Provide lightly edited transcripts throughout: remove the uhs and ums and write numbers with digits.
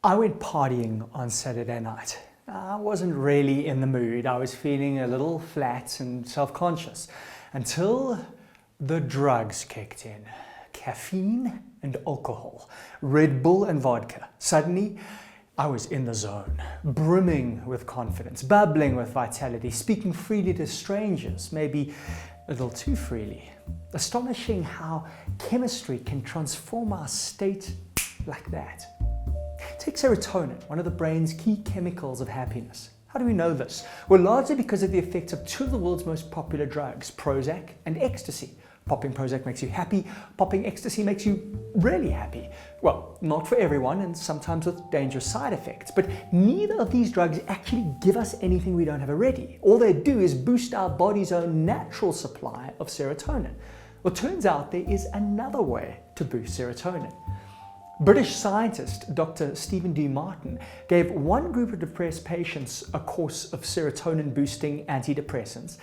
I went partying on Saturday night. I wasn't really in the mood. I was feeling a little flat and self-conscious until the drugs kicked in. Caffeine and alcohol, Red Bull and vodka. Suddenly, I was in the zone, brimming with confidence, bubbling with vitality, speaking freely to strangers, maybe a little too freely. Astonishing how chemistry can transform our state like that. Take serotonin, one of the brain's key chemicals of happiness. How do we know this? Well, largely because of the effects of two of the world's most popular drugs, Prozac and Ecstasy. Popping Prozac makes you happy, popping Ecstasy makes you really happy. Well, not for everyone and sometimes with dangerous side effects, but neither of these drugs actually give us anything we don't have already. All they do is boost our body's own natural supply of serotonin. Well, it turns out there is another way to boost serotonin. British scientist Dr. Stephen D. Martin gave one group of depressed patients a course of serotonin-boosting antidepressants.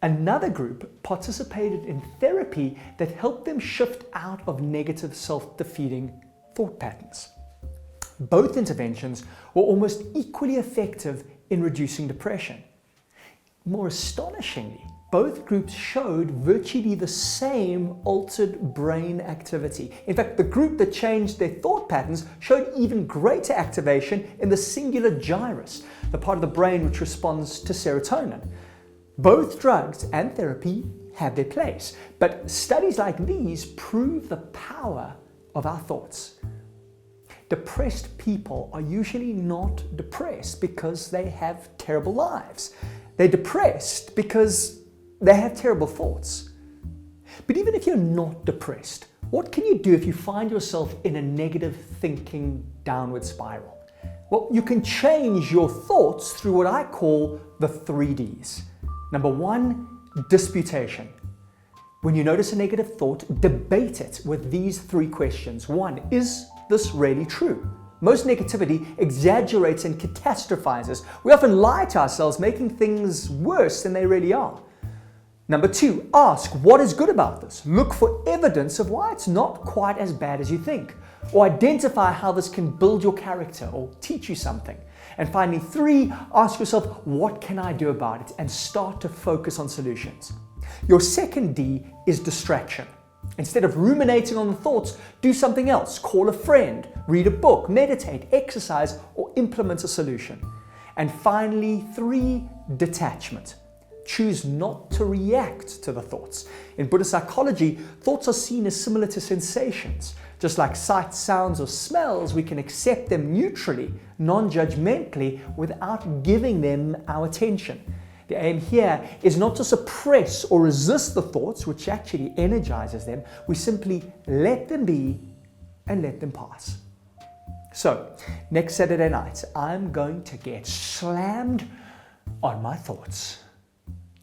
Another group participated in therapy that helped them shift out of negative self-defeating thought patterns. Both interventions were almost equally effective in reducing depression. More astonishingly, both groups showed virtually the same altered brain activity. In fact, the group that changed their thought patterns showed even greater activation in the singular gyrus, the part of the brain which responds to serotonin. Both drugs and therapy have their place, but studies like these prove the power of our thoughts. Depressed people are usually not depressed because they have terrible lives. They're depressed because they have terrible thoughts. But even if you're not depressed, what can you do if you find yourself in a negative thinking downward spiral? Well, you can change your thoughts through what I call the 3Ds. Number one, disputation. When you notice a negative thought, debate it with these three questions. One, is this really true? Most negativity exaggerates and catastrophizes. We often lie to ourselves, making things worse than they really are. Number two, ask what is good about this. Look for evidence of why it's not quite as bad as you think. Or identify how this can build your character or teach you something. And finally, three, ask yourself, what can I do about it? And start to focus on solutions. Your second D is distraction. Instead of ruminating on the thoughts, do something else. Call a friend, read a book, meditate, exercise, or implement a solution. And finally, three, detachment. Choose not to react to the thoughts. In Buddhist psychology, thoughts are seen as similar to sensations. Just like sights, sounds, or smells, we can accept them neutrally, non-judgmentally, without giving them our attention. The aim here is not to suppress or resist the thoughts, which actually energizes them. We simply let them be and let them pass. So, next Saturday night, I'm going to get slammed on my thoughts.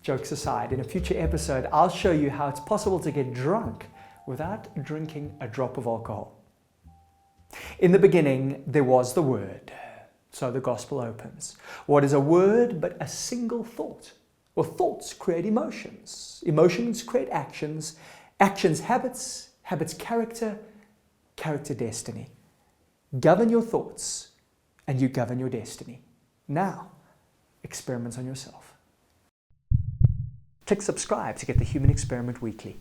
Jokes aside, in a future episode, I'll show you how it's possible to get drunk without drinking a drop of alcohol. In the beginning, there was the Word. So the gospel opens. What is a word but a single thought? Well, thoughts create emotions. Emotions create actions. Actions, habits. Habits, character. Character, destiny. Govern your thoughts and you govern your destiny. Now, experiment on yourself. Click subscribe to get the Human Experiment weekly.